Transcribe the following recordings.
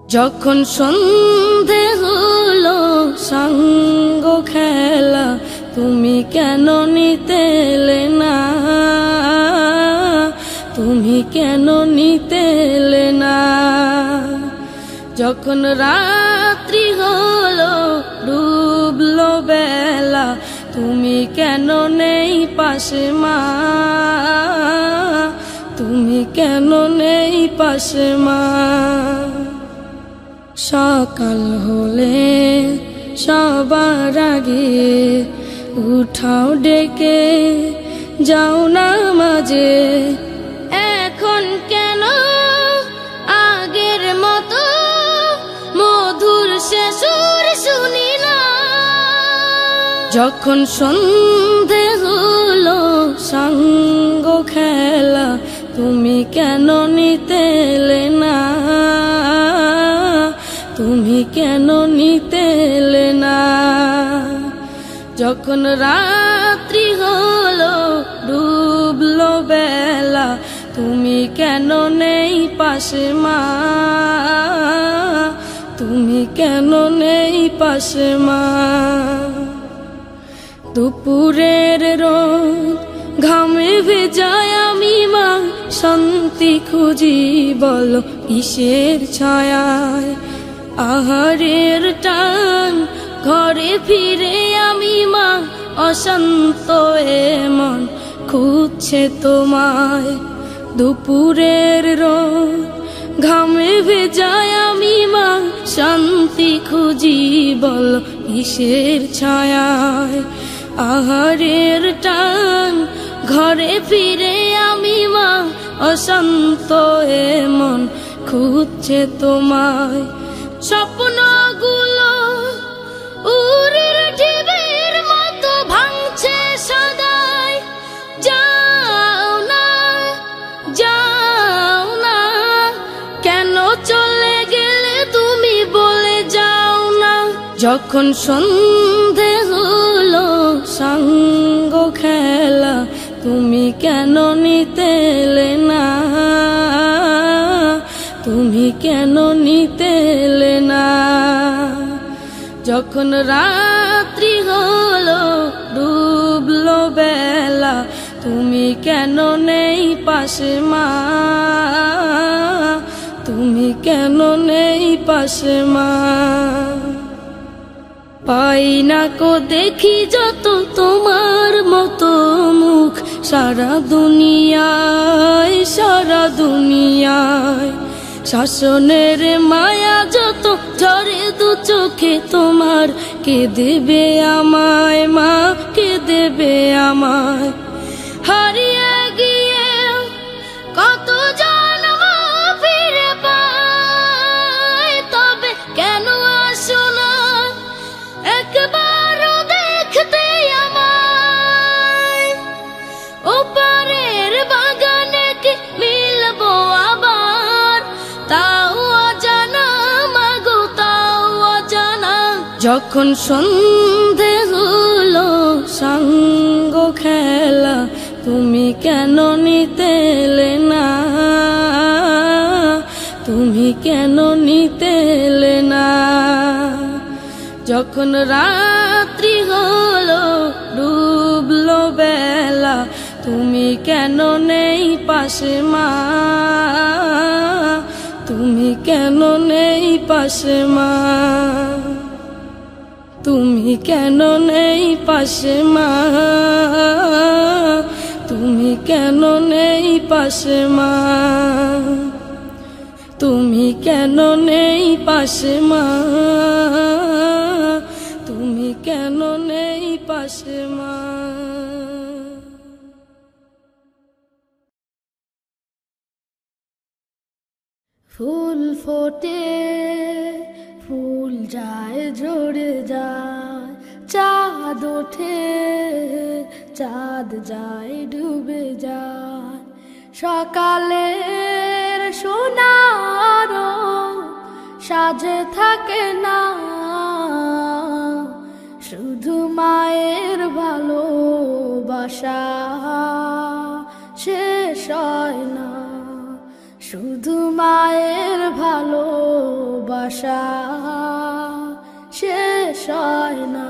যখন সন্ধে হলো সঙ্গ খেলা, তুমি কেন নিতে এলে না, তুমি কেন নিতে এলে না। যখন রাত্রি হলো ডুবলো বেলা, তুমি কেন নেই পাশে মা, তুমি কেন নেই পাশে মা। সকাল হলে সবার আগে উঠাও ডেকে যাও না মাঝে, এখন কেন আগের মতো মধুর সে সুর শুনি না। যখন সন্ধে হলো সঙ্গ খেলা, তুমি কেন নিতে এলে না, তুমি কেন নিতে এলে না। যখন রাত্রি হলো ডুবলো বেলা, তুমি কেন নেই পাশে মা, তুমি কেন নেই পাশে মা। দুপুরের রোদ ঘামে ভেজায় আমি মা, শান্তি খুঁজি বলো কিসের ছায়ায়। আহারের টান ঘরে ফিরে আমি মা, অশান্ত এ মন খুঁজছে তোমায়। দুপুরের রোদ ঘামে ভেজায় আমি মা, শান্তি খুঁজি বলো কিসের ছায়ায়। আহারের টান ঘরে ফিরে আমি মা, অশান্ত এ মন খুঁজছে তোমায়। স্বপ্নগুলো উড়ির ঢেউয়ের মতো ভাঙছে সদাই, যাও না যাও না, কেন চলে গেলে তুমি বলে যাও না। যখন সন্ধে হলো সঙ্গ খেলা, তুমি কেন নিতে এলে না, তুমি কেন নিতে এলে না। যখন রাত্রি হলো ডুবলো বেলা, তুমি কেন নেই পাশে মা, তুমি কেন নেই পাশে মা। পাই না কো দেখি যত তোমার মতো মুখ, সারা দুনিয়ায় সারা দুনিয়ায়। শাসনের মায়া যত ঝরে দু চোখে তোমার, কে দেবে আমায় মা, কে দেবে আমায়। হারিয়ে গিয়ে কত জন্ম ফিরে পাই, তবে কেন আসো না একবারও দেখতে আমায়। ওপারের বাগানে কি মিলবো আবার, তাও অজানা মাগো তাও অজানা। যখন সন্ধে হলো সঙ্গ খেলা, তুমি কেন নিতে এলে না, তুমি কেন নিতে এলে না। যখন রাত্রি হলো ডুবলো বেলা, তুমি কেন নেই পাশে মা, তুমি কেন নেই পাশে মা, তুমি কেন নেই পাশে মা, তুমি কেন নেই পাশে মা, তুমি কেন নেই পাশে মা, তুমি কেন নেই পাশে মা। ফুল ফোটে ফুল যায় ঝরে যায়, চাঁদ ওঠে চাঁদ যায় ডুবে যায়। সকালের সোনার সাজে থাকে না, শুধু মায়ের ভালোবাসা শেষ হয় না, শুধু মায়ের ভালোবাসা ভালোবাসা শেষ হয় না।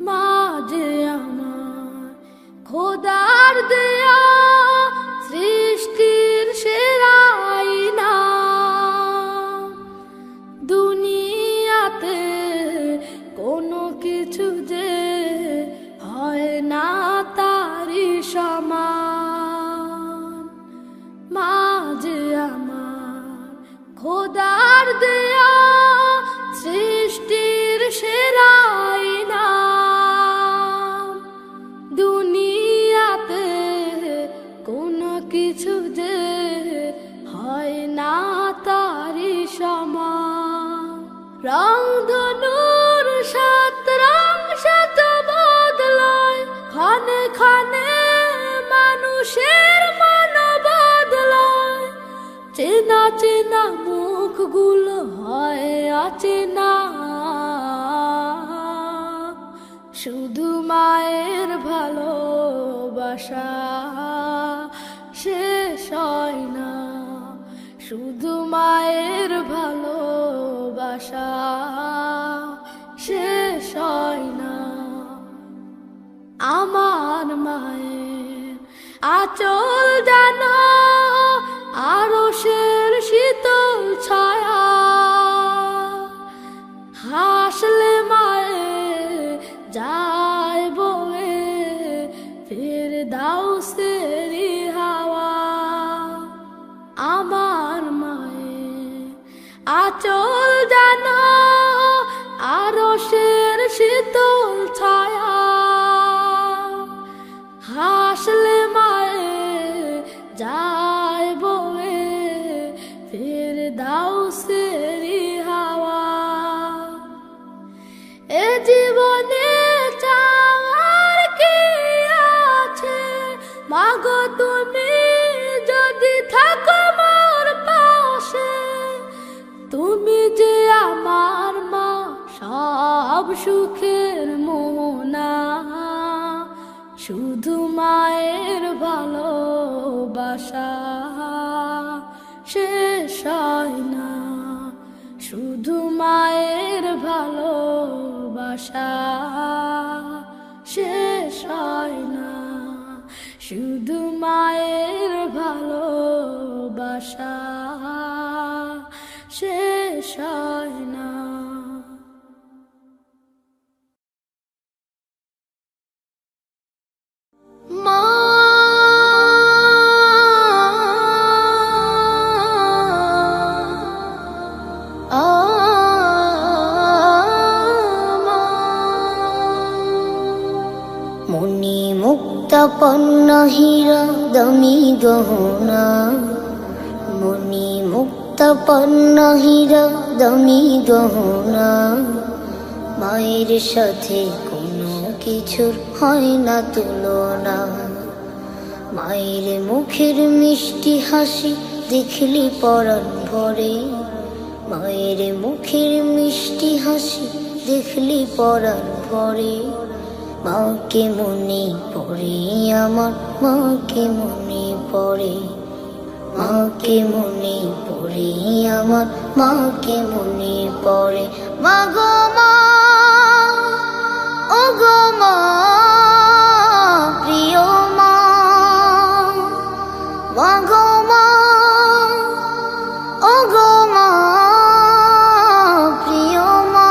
মা যে আমার খোদার দেয়া সৃষ্টির সেরা আয়না, দুনিয়াতে কোনো কিছু যে হয় না তারি সমান। মা যে আমার খোদার দেয়া সৃষ্টির সেরা আয়না, দুনিয়াতে কোনো কিছু যে হয় না তারি সমান। রং ধনুর সাত রং সাত বদলায়, ক্ষণে ক্ষণে মানুষের মন বদলায়। চেনা চেনা মুখগুলো হয় অচেনা, শুধু মায়ের ভালোবাসা শেষ হয় না। শুধু মায়ের ভালোবাসা শেষ হয় না। আমার মায়ের আঁচল জানো আরশের শীতল ছায়া, হাসলে মায়ে যায় বয়ে ফিরদাউসেরি হাওয়া। আমার মায়ের আঁচল জানো আরশের শীতল ছায়া, হাসলে মায়ে যায় বয়ে ফিরদাউসেরি হাওয়া। এ জীবনে চাওয়ার কি আছে মাগো, তুমি যদি থাকো মোর পাশে। তুমি যে আমার মা, সব সুখের মোহনা, শুধু মায়ের ভালোবাসা শেষ হয় না। শুধু মায়ের ভালোবাসা শেষ হয় না। শুধু মায়ের ভালোবাসা শেষ হয় না। মা মনি মুক্তাপন্ন হীরা দামি গহনা, মনি মুক্তাপন্ন হীরা দামি গহনা। মায়ের সাথে কোনো কিছুর হয় না তুলনা। মায়ের মুখের মিষ্টি হাসি দেখলি পরাণ ভরে, মায়ের মুখের মিষ্টি হাসি দেখলি পরাণ ভরে। মাকে মনে পড়ে আমার, মাকে মনে পড়ে, মাকে মনে পড়ে আমার, মাকে মনে পড়ে। মা গো মা, ও গো মা, প্রিয় মা, মা গো মা, ও গো মা, প্রিয় মা।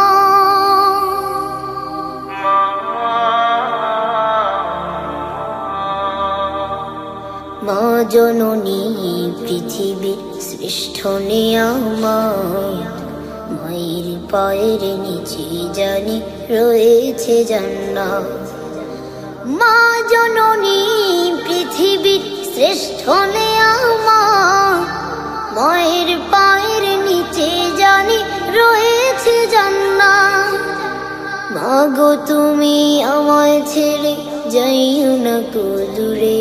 মা জননী পৃথিবীর শ্রেষ্ঠ নিয়ামত, মায়ের পায়ের নিচে জানি রয়েছে জান্নাত। মা জননী পৃথিবীর শ্রেষ্ঠ নিয়ামত, মায়ের পায়ের নিচে জানি রয়েছে জান্নাত। মা গো তুমি আমায় ছেড়ে যাইও না কো দূরে,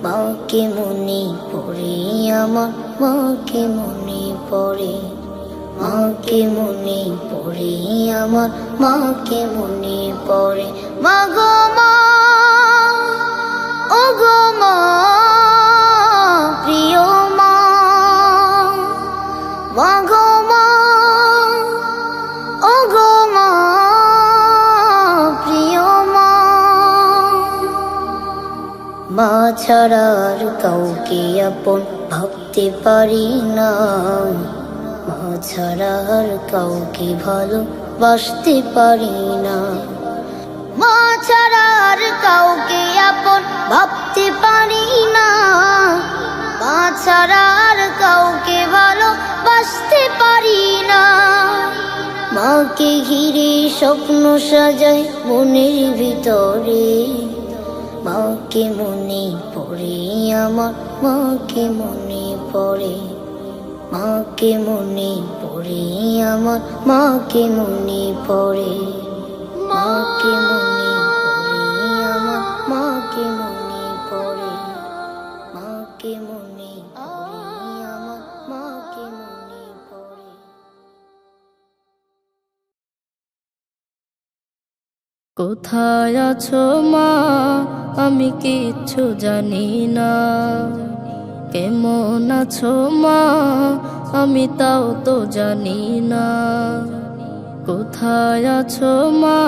মাকে মনে পড়ে আমার, মাকে মনে পড়ে, মাকে মনে পড়ে আমার, মাকে মনে পড়ে। মা গো মা, ও গো মা, প্রিয় মা, মা গো ছাড়া আর কাউকে আপন ভাবতে পারি না, মা ছাড়া আর কাউকে ভালোবাসতে পারি না। মা ছাড়া আর কাউকে আপন ভাবতে পারি না, মা ছাড়া আর কাউকে ভালোবাসতে পারি না। মাকে ঘিরে স্বপ্ন সাজাই মনের ভিতরে, মাকে মনে পড়ে আমার, মাকে মনে পড়ে, মাকে মনে পড়ে আমার, মাকে মনে পড়ে, মাকে মনে পড়ে আমার, মাকে মনে পড়ে, মাকে মনে পড়ে আমার, মাকে মনে পড়ে। কোথায় আছো মা, আমি কিচ্ছু জানি না। কেমন আছো মা, আমি তাও তো জানি না। কোথায় আছো মা,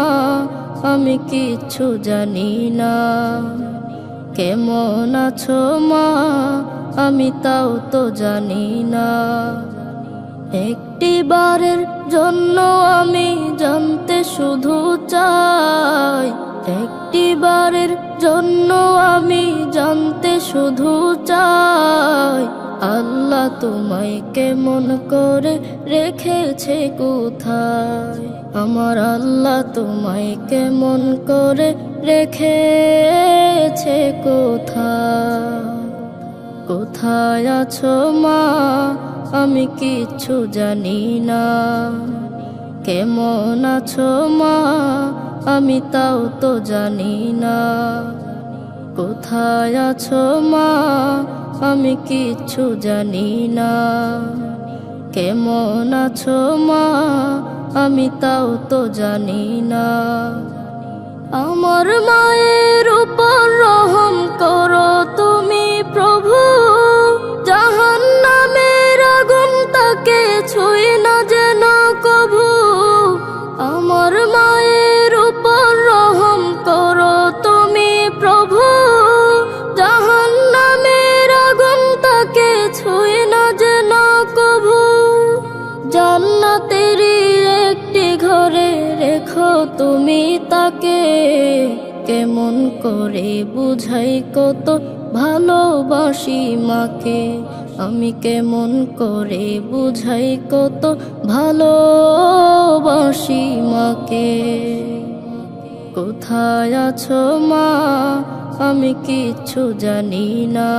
আমি কিচ্ছু জানি না। কেমন আছো মা, আমি তাও তো জানি না। একটি বারের জন্য আমি জানতে শুধু চাই, একটি বারের জন্য আমি জানতে শুধু চাই, আল্লাহ তোমায় কেমন করে রেখেছে কোথায়, আমার আল্লাহ তোমায় কেমন করে রেখেছে কোথায়। কোথায় আছো মা, আমি কিচ্ছু জানি না। কেমন আছো মা, আমি তাও তো জানি না। কোথায় আছো মা, আমি কিচ্ছু জানি না। কেমন আছো মা, আমি তাও তো জানি না। আমার মায়ের উপর রহম করো তুমি প্রভু, জাহান্নামের আগুন তাকে ছুঁয়ে না যেন কভু। আমার মায়ের উপর রহম করো তুমি প্রভু, জাহান্নামের আগুন তাকে ছুঁয়ে না যেন কভু। জান্নাতেরই একটি ঘরে রেখো তুমি তাকে, কেমন করে বুঝাই কত ভালোবাসি মাকে, আমি কেমন করে বুঝাই কত ভালোবাসি মাকে। কোথায় আছো মা, আমি কিচ্ছু জানি না।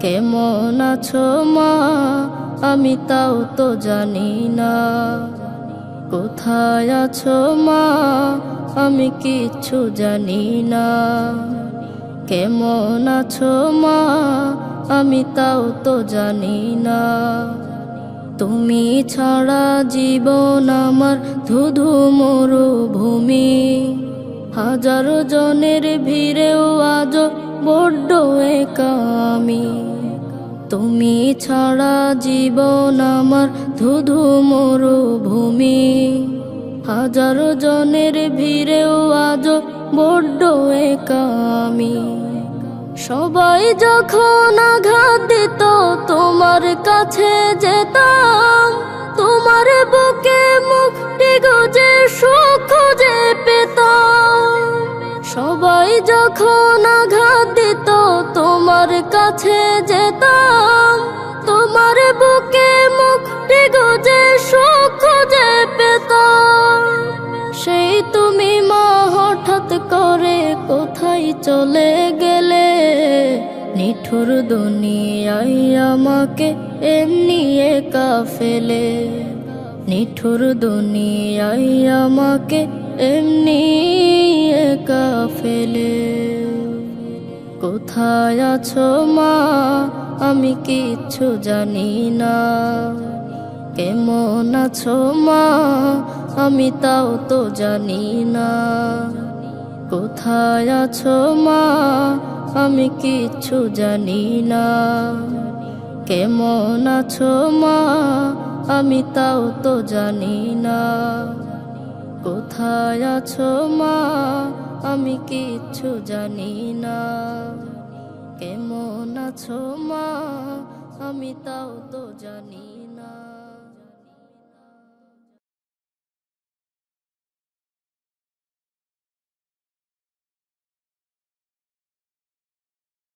কেমন আছো মা, আমি তাও তো জানি না। কোথায় আছো মা, আমি কিচ্ছু জানি না। কেমন আছো মা, আমি তাও তো জানি না। তুমি ছাড়া জীবন আমার ধুধু মরুভূমি, হাজারো জনের ভিড়েও আজ বড্ড একা আমি। তুমি ছাড়া জীবন আমার ধুধু মরুভূমি, হাজারো জনের ভিড়েও আজ বড্ড একা আমি। সবাই যখন আঘাত দিত তোমার কাছে যেতাম, তোমার বুকে মুক্তি গজে সুখ খুঁজে পেতাম। সবাই যখন আঘাত দিত তোমার কাছে যেতাম, তোমার বুকে মুক্তি গজে সুখ খুঁজে পেতাম। সেই তুমি মা হঠাৎ করে কোথায় চলে গেলে, নিঠুর দুনিয়ায় আমাকে এমনি একা ফেলে। নিঠুর দুনিয়ায় আমাকে এমনি একা ফেলে। কোথায় আছো মা, আমি কিচ্ছু জানি না। কেমন আছো মা, আমি তাও তো জানি না। কোথায় আছো মা, আমি কিচ্ছু জানি না। কেমন আছো মা, আমি তাও তো জানি না। কোথায় আছো মা, আমি কিচ্ছু জানি না। কেমন আছো মা আমি তাও তো জানি